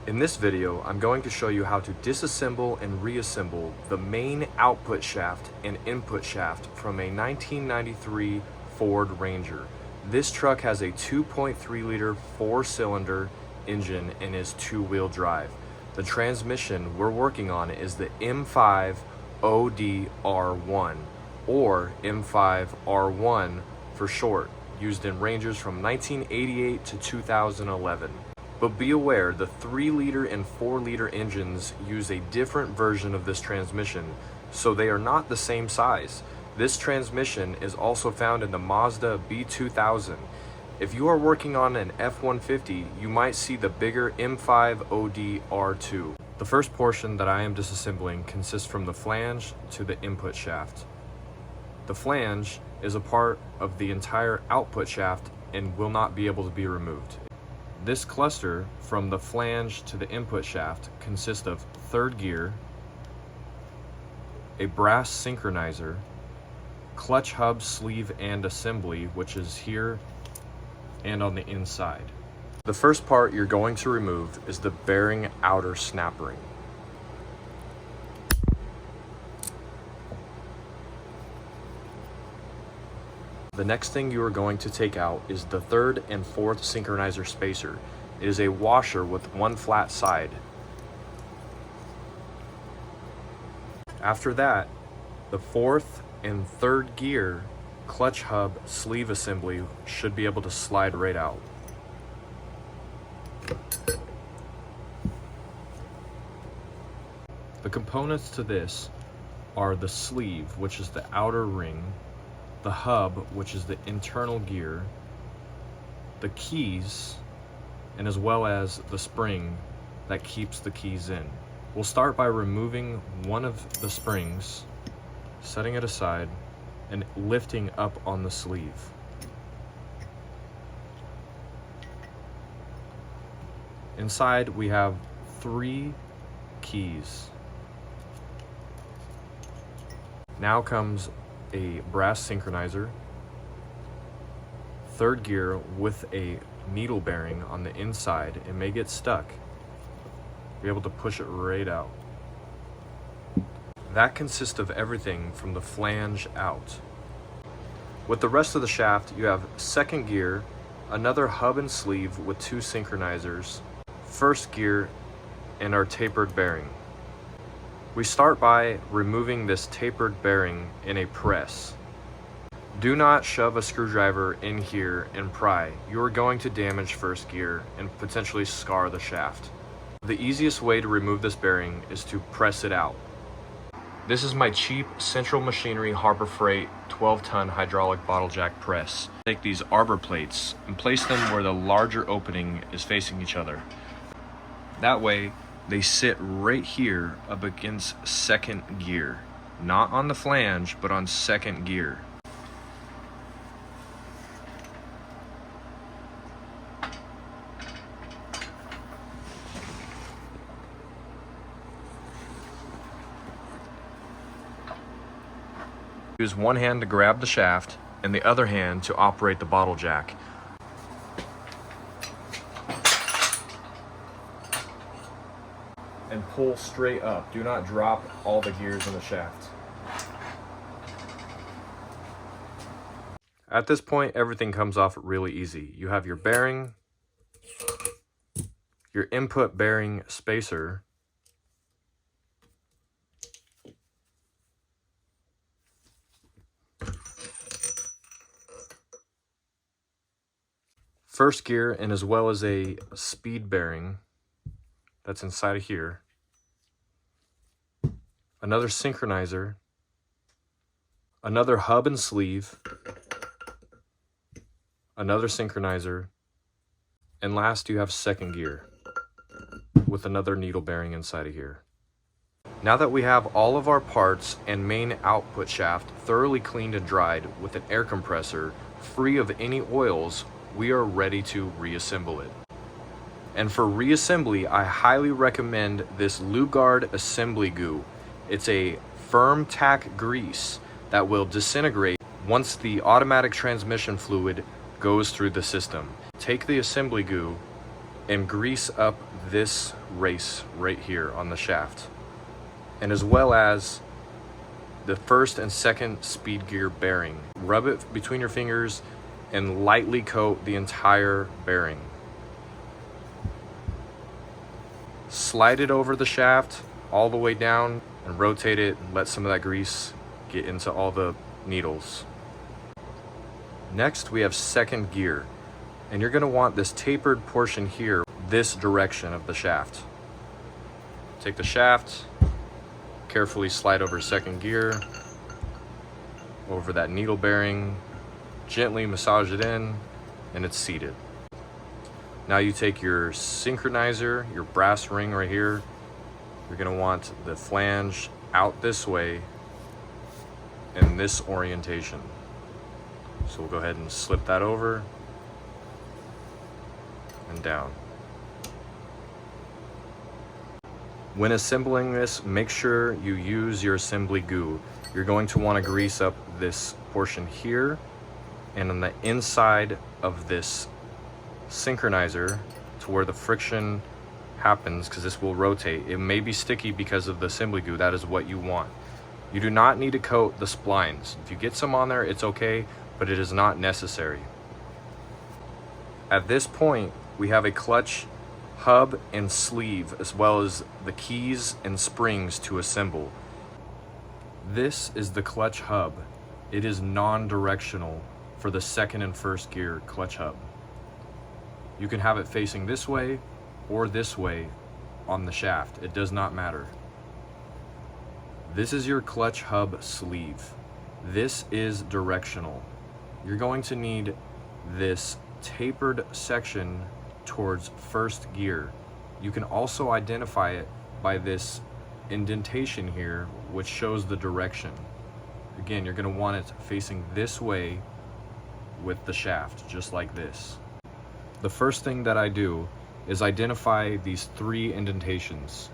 In this video, I'm going to show you how to disassemble and reassemble the main output shaft and input shaft from a 1993 Ford Ranger. This truck has a 2.3 liter 4-cylinder engine and is 2-wheel drive. The transmission we're working on is the M5OD-R1 or M5R1 for short, used in Rangers from 1988 to 2011. But be aware, the 3-liter and 4-liter engines use a different version of this transmission, so they are not the same size. This transmission is also found in the Mazda B-2000. If you are working on an F-150, you might see the bigger M5OD-R2. The first portion that I am disassembling consists from the flange to the input shaft. The flange is a part of the entire output shaft and will not be able to be removed. This cluster from the flange to the input shaft consists of third gear, a brass synchronizer, clutch hub sleeve and assembly, which is here and on the inside. The first part you're going to remove is the bearing outer snap ring. The next thing you are going to take out is the third and fourth synchronizer spacer. It is a washer with one flat side. After that, the fourth and third gear clutch hub sleeve assembly should be able to slide right out. The components to this are the sleeve, which is the outer ring, the hub, which is the internal gear, the keys, and as well as the spring that keeps the keys in. We'll start by removing one of the springs, setting it aside, and lifting up on the sleeve. Inside we have 3 keys. Now comes a brass synchronizer, third gear with a needle bearing on the inside. It may get stuck. Be able to push it right out. That consists of everything from the flange out. With the rest of the shaft, you have second gear, another hub and sleeve with 2 synchronizers, first gear, and our tapered bearing. We start by removing this tapered bearing in a press. Do not shove a screwdriver in here and pry. You are going to damage first gear and potentially scar the shaft. The easiest way to remove this bearing is to press it out. This is my cheap Central Machinery Harbor Freight 12-ton hydraulic bottle jack press. Take these arbor plates and place them where the larger opening is facing each other. That way, they sit right here up against second gear. Not on the flange, but on second gear. Use one hand to grab the shaft and the other hand to operate the bottle jack. And pull straight up. Do not drop all the gears in the shaft. At this point, everything comes off really easy. You have your bearing, your input bearing spacer, first gear, and as well as a speed bearing that's inside of here, another synchronizer, another hub and sleeve, another synchronizer, and last you have second gear with another needle bearing inside of here. Now that we have all of our parts and main output shaft thoroughly cleaned and dried with an air compressor free of any oils, we are ready to reassemble it. And for reassembly, I highly recommend this Lube Assemblee goo. It's a firm tack grease that will disintegrate once the automatic transmission fluid goes through the system. Take the assembly goo and grease up this race right here on the shaft, and as well as the first and second speed gear bearing. Rub it between your fingers and lightly coat the entire bearing. Slide it over the shaft all the way down and rotate it and let some of that grease get into all the needles. Next, we have second gear, and you're going to want this tapered portion here, this direction of the shaft. Take the shaft, carefully slide over second gear, over that needle bearing, gently massage it in, and it's seated. Now you take your synchronizer, your brass ring right here. You're going to want the flange out this way in this orientation. So we'll go ahead and slip that over and down. When assembling this, make sure you use your assembly goo. You're going to want to grease up this portion here and on the inside of this synchronizer to where the friction happens, because this will rotate. It may be sticky because of the assembly goo. That is what you want. You do not need to coat the splines. If you get some on there, it's okay, but it is not necessary. At this point, we have a clutch hub and sleeve, as well as the keys and springs to assemble. This is the clutch hub. It is non-directional for the second and first gear clutch hub. You can have it facing this way or this way on the shaft. It does not matter. This is your clutch hub sleeve. This is directional. You're going to need this tapered section towards first gear. You can also identify it by this indentation here, which shows the direction. Again, you're going to want it facing this way with the shaft, just like this. The first thing that I do is identify these three indentations.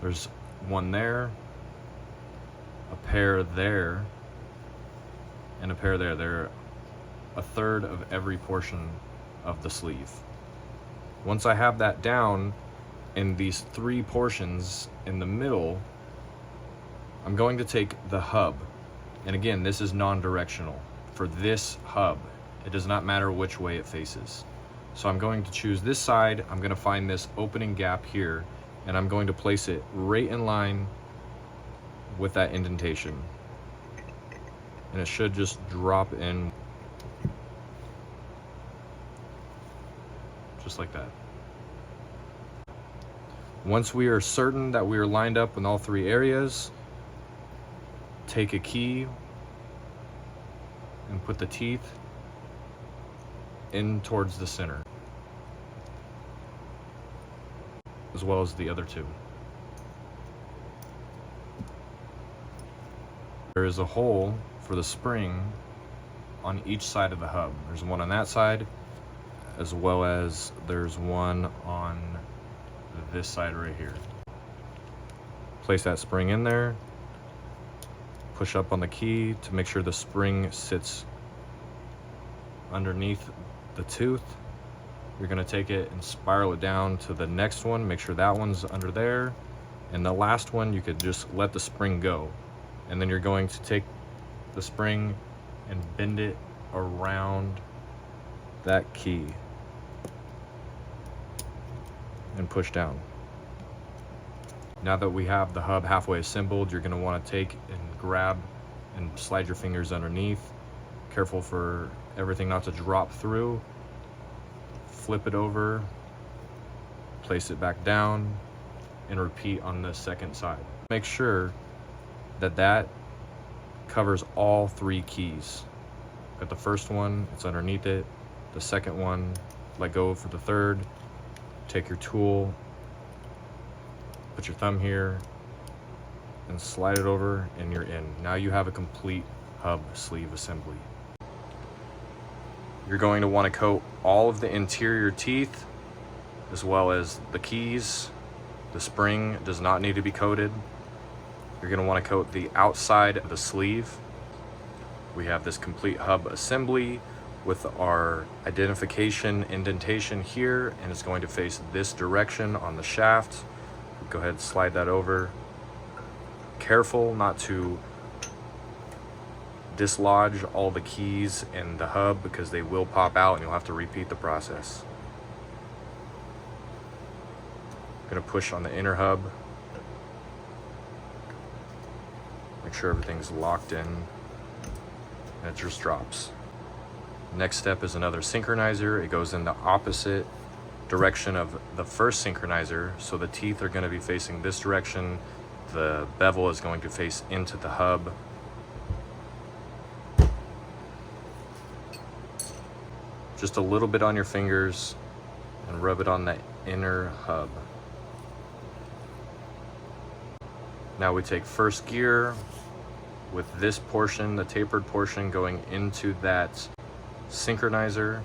There's one there, a pair there, and a pair there. They're a third of every portion of the sleeve. Once I have that down in these three portions in the middle, I'm going to take the hub. And again, this is non-directional. For this hub, it does not matter which way it faces. So I'm going to choose this side. I'm going to find this opening gap here, and I'm going to place it right in line with that indentation. And it should just drop in just like that. Once we are certain that we are lined up in all three areas, take a key and put the teeth in towards the center, as well as the other two. There is a hole for the spring on each side of the hub. There's one on that side, as well as there's one on this side right here. Place that spring in there, push up on the key to make sure the spring sits underneath the tooth. You're going to take it and spiral it down to the next one, make sure that one's under there, and the last one you could just let the spring go. And then you're going to take the spring and bend it around that key and push down. Now that we have the hub halfway assembled, you're going to want to take and grab and slide your fingers underneath. Careful for everything not to drop through. Flip it over, place it back down, and repeat on the second side. Make sure that that covers all three keys. Got the first one, it's underneath it. The second one, let go for the third. Take your tool, put your thumb here, and slide it over, and you're in. Now you have a complete hub sleeve assembly. You're going to want to coat all of the interior teeth, as well as the keys. The spring does not need to be coated. You're going to want to coat the outside of the sleeve. We have this complete hub assembly with our identification indentation here, and it's going to face this direction on the shaft. Go ahead and slide that over. Careful not to dislodge all the keys in the hub because they will pop out and you'll have to repeat the process. I'm gonna push on the inner hub. Make sure everything's locked in and it just drops. Next step is another synchronizer. It goes in the opposite direction of the first synchronizer, so the teeth are going to be facing this direction. The bevel is going to face into the hub. Just a little bit on your fingers and rub it on the inner hub. Now we take first gear with this portion, the tapered portion, going into that synchronizer,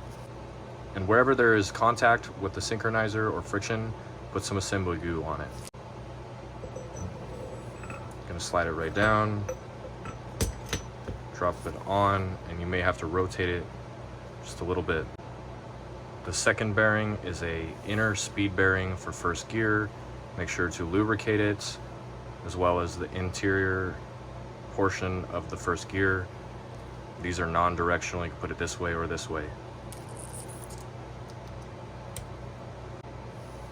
and wherever there is contact with the synchronizer or friction, put some assembly glue on it. Gonna slide it right down, drop it on, and you may have to rotate it just a little bit. The second bearing is a inner speed bearing for first gear. Make sure to lubricate it, as well as the interior portion of the first gear. These are non-directional, you can put it this way or this way.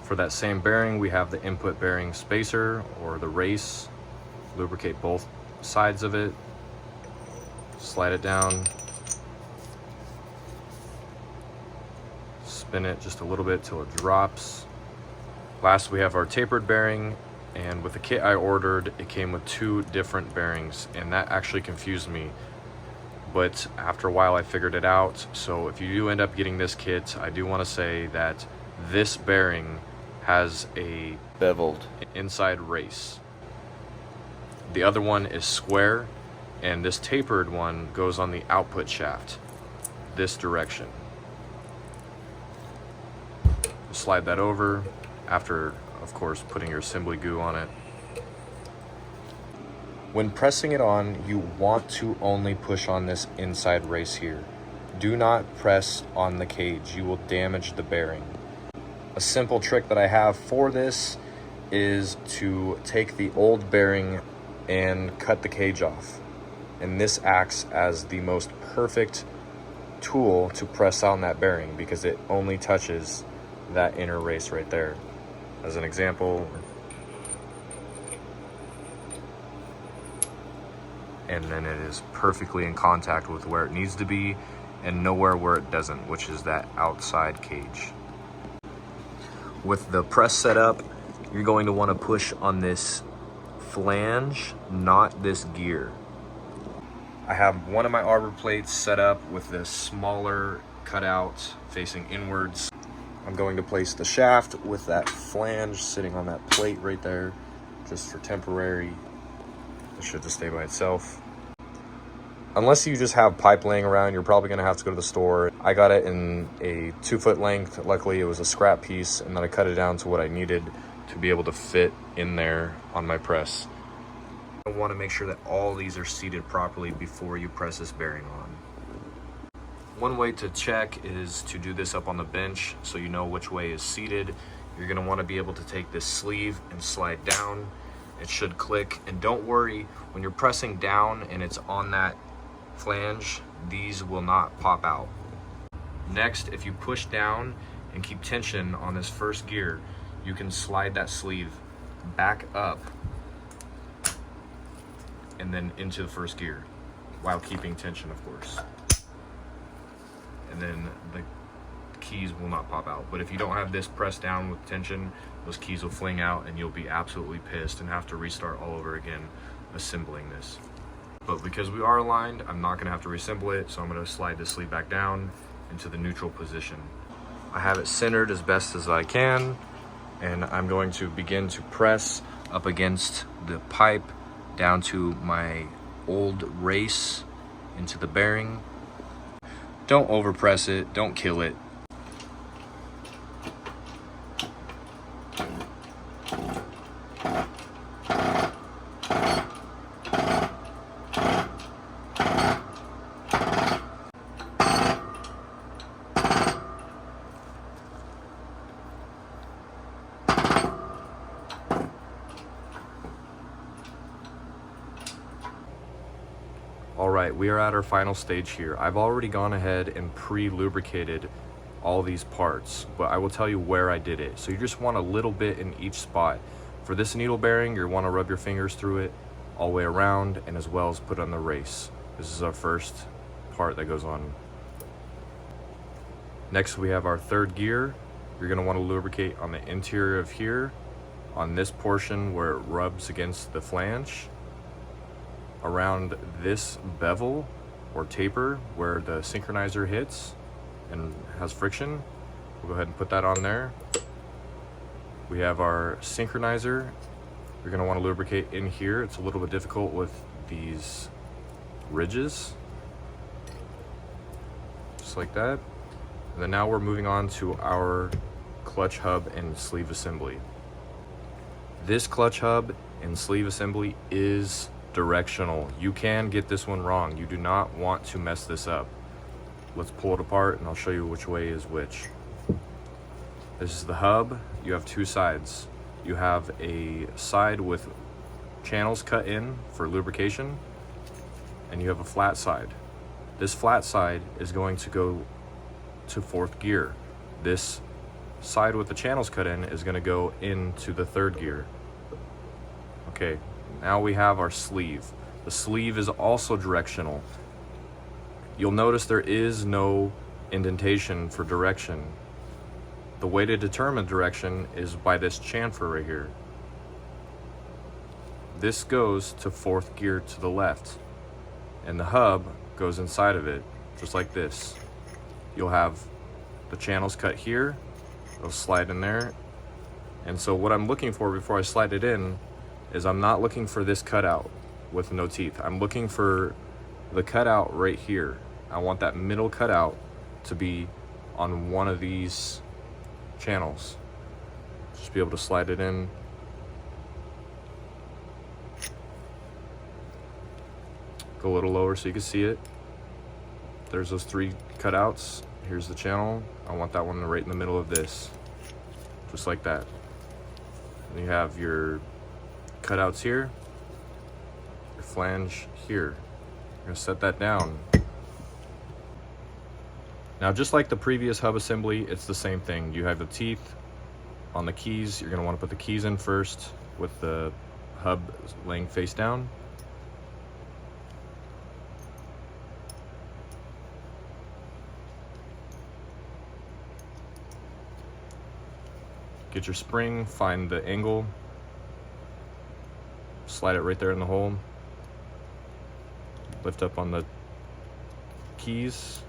For that same bearing, we have the input bearing spacer or the race. Lubricate both sides of it. Slide it down. Spin it just a little bit till it drops. Last, we have our tapered bearing, and with the kit I ordered, it came with 2 different bearings, and that actually confused me. But after a while I figured it out. So if you do end up getting this kit, I do want to say that this bearing has a beveled inside race. The other one is square, and this tapered one goes on the output shaft, this direction. Slide that over after, of course, putting your assembly glue on it. When pressing it on, you want to only push on this inside race here. Do not press on the cage, you will damage the bearing. A simple trick that I have for this is to take the old bearing and cut the cage off. And this acts as the most perfect tool to press on that bearing because it only touches that inner race right there. As an example, and then it is perfectly in contact with where it needs to be and nowhere where it doesn't, which is that outside cage. With the press set up, you're going to want to push on this flange, not this gear. I have one of my arbor plates set up with this smaller cutout facing inwards. I'm going to place the shaft with that flange sitting on that plate right there, just for temporary. It should just stay by itself. Unless you just have pipe laying around, you're probably gonna have to go to the store. I got it in a 2-foot length. Luckily it was a scrap piece, and then I cut it down to what I needed to be able to fit in there on my press. I want to make sure that all these are seated properly before you press this bearing on. One way to check is to do this up on the bench so you know which way is seated. You're gonna want to be able to take this sleeve and slide down. It should click, and don't worry, when you're pressing down and it's on that flange, these will not pop out. Next, if you push down and keep tension on this first gear, you can slide that sleeve back up and then into the first gear while keeping tension, of course. And then the keys will not pop out. But if you don't have this pressed down with tension, those keys will fling out and you'll be absolutely pissed and have to restart all over again assembling this. But because we are aligned, I'm not gonna have to reassemble it, so I'm gonna slide this sleeve back down into the neutral position. I have it centered as best as I can, and I'm going to begin to press up against the pipe down to my old race into the bearing. Don't overpress it, don't kill it. Alright, we are at our final stage here. I've already gone ahead and pre-lubricated all these parts, but I will tell you where I did it. So you just want a little bit in each spot. For this needle bearing, you want to rub your fingers through it all the way around, and as well as put on the race. This is our first part that goes on. Next we have our third gear. You're going to want to lubricate on the interior of here, on this portion where it rubs against the flange, around this bevel or taper where the synchronizer hits and has friction. We'll go ahead and put that on there. We have our synchronizer. You're going to want to lubricate in here. It's a little bit difficult with these ridges, just like that. And then now we're moving on to our clutch hub and sleeve assembly. This clutch hub and sleeve assembly is directional. You can get this one wrong. You do not want to mess this up. Let's pull it apart and I'll show you which way is which. This is the hub. You have two sides. You have a side with channels cut in for lubrication, and you have a flat side. This flat side is going to go to fourth gear. This side with the channels cut in is going to go into the third gear. Okay, now we have our sleeve. The sleeve is also directional. You'll notice there is no indentation for direction. The way to determine direction is by this chamfer right here. This goes to fourth gear to the left, and the hub goes inside of it, just like this. You'll have the channels cut here, they'll slide in there. And so what I'm looking for before I slide it in is I'm not looking for this cutout with no teeth. I'm looking for the cutout right here. I want that middle cutout to be on one of these channels. Just be able to slide it in. Go a little lower so you can see it. There's those three cutouts. Here's the channel. I want that one right in the middle of this, just like that. And you have your cutouts here, your flange here. You're gonna set that down. Now, just like the previous hub assembly, it's the same thing. You have the teeth on the keys. You're gonna want to put the keys in first with the hub laying face down. Get your spring, find the angle, slide it right there in the hole. Lift up on the keys.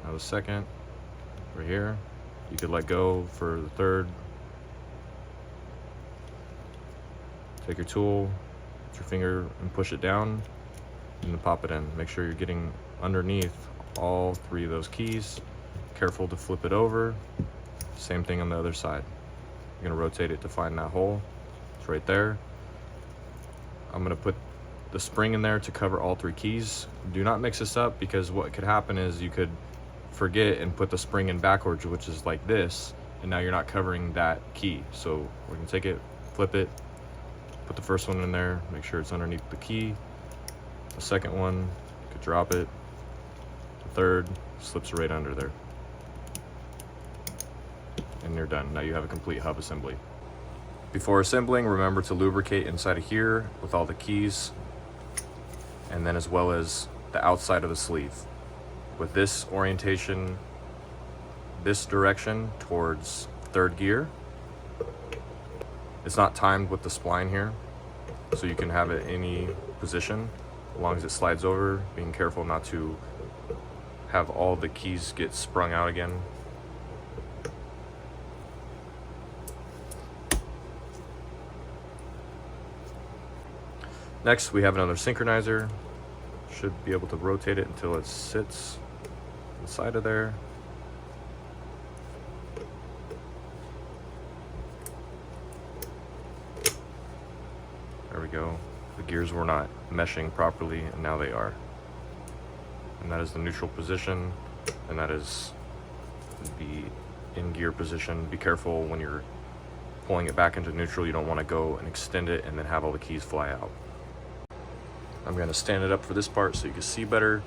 Now the second, right here. You could let go for the third. Take your tool, put your finger and push it down, and then pop it in. Make sure you're getting underneath all three of those keys. Careful to flip it over. Same thing on the other side. You're gonna rotate it to find that hole. It's right there. I'm gonna put the spring in there to cover all three keys. Do not mix this up, because what could happen is you could forget and put the spring in backwards, which is like this, and now you're not covering that key. So we're gonna take it, flip it, put the first one in there, make sure it's underneath the key. The second one, you could drop it. The third slips right under there. And you're done. Now you have a complete hub assembly. Before assembling, remember to lubricate inside of here with all the keys, and then as well as the outside of the sleeve. With this orientation, this direction towards third gear. It's not timed with the spline here, so you can have it any position as long as it slides over, being careful not to have all the keys get sprung out again. Next, we have another synchronizer. Should be able to rotate it until it sits inside of there. There we go. The gears were not meshing properly, and now they are. And that is the neutral position, and that is the in gear position. Be careful when you're pulling it back into neutral. You don't want to go and extend it and then have all the keys fly out. I'm gonna stand it up for this part so you can see better.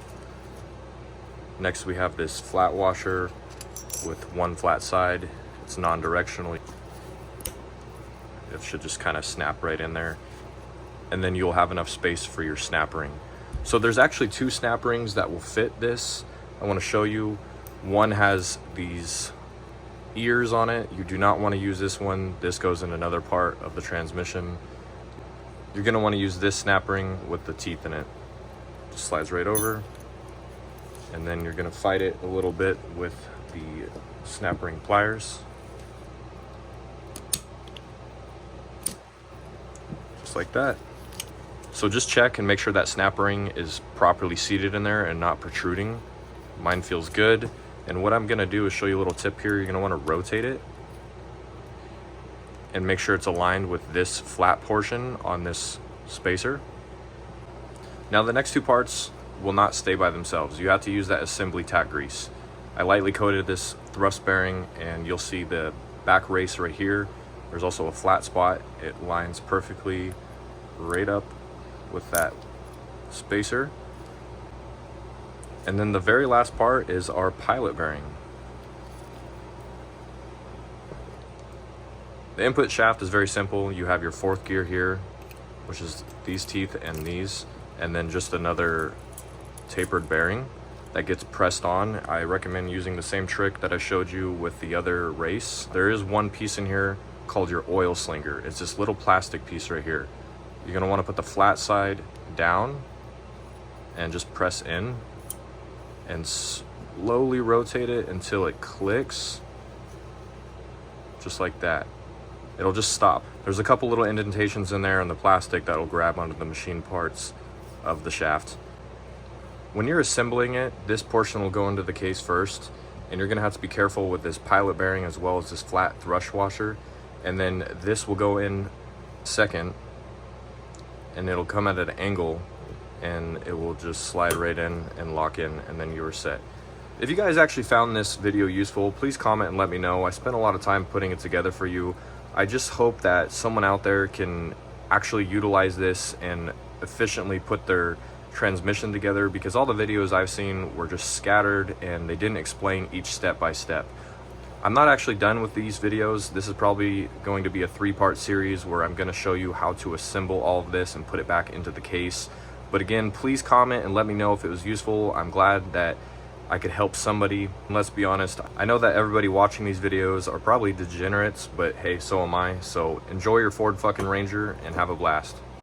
Next we have this flat washer with one flat side. It's non-directional. It should just kind of snap right in there. And then you'll have enough space for your snap ring. So there's actually two snap rings that will fit this. I want to show you. One has these ears on it. You do not want to use this one. This goes in another part of the transmission. You're going to want to use this snap ring with the teeth in it. Just slides right over. And then you're going to fight it a little bit with the snap ring pliers. Just like that. So just check and make sure that snap ring is properly seated in there and not protruding. Mine feels good. And what I'm gonna do is show you a little tip here. You're gonna wanna rotate it and make sure it's aligned with this flat portion on this spacer. Now the next two parts will not stay by themselves. You have to use that assembly tack grease. I lightly coated this thrust bearing and you'll see the back race right here. There's also a flat spot. It lines perfectly right up with that spacer. And then the very last part is our pilot bearing. The input shaft is very simple. You have your fourth gear here, which is these teeth and these, and then just another tapered bearing that gets pressed on. I recommend using the same trick that I showed you with the other race. There is one piece in here called your oil slinger. It's this little plastic piece right here. You're gonna wanna put the flat side down and just press in and slowly rotate it until it clicks, just like that. It'll just stop. There's a couple little indentations in there in the plastic that'll grab onto the machine parts of the shaft. When you're assembling it, this portion will go into the case first, and you're gonna have to be careful with this pilot bearing as well as this flat thrust washer, and then this will go in second, and it'll come at an angle and it will just slide right in and lock in, and then you're set. If you guys actually found this video useful, please comment and let me know. I spent a lot of time putting it together for you. I just hope that someone out there can actually utilize this and efficiently put their transmission together, because all the videos I've seen were just scattered and they didn't explain each step by step. I'm not actually done with these videos. This is probably going to be a 3-part series where I'm going to show you how to assemble all of this and put it back into the case. But again, please comment and let me know if it was useful. I'm glad that I could help somebody. And let's be honest, I know that everybody watching these videos are probably degenerates, but hey, so am I. So enjoy your Ford fucking Ranger and have a blast.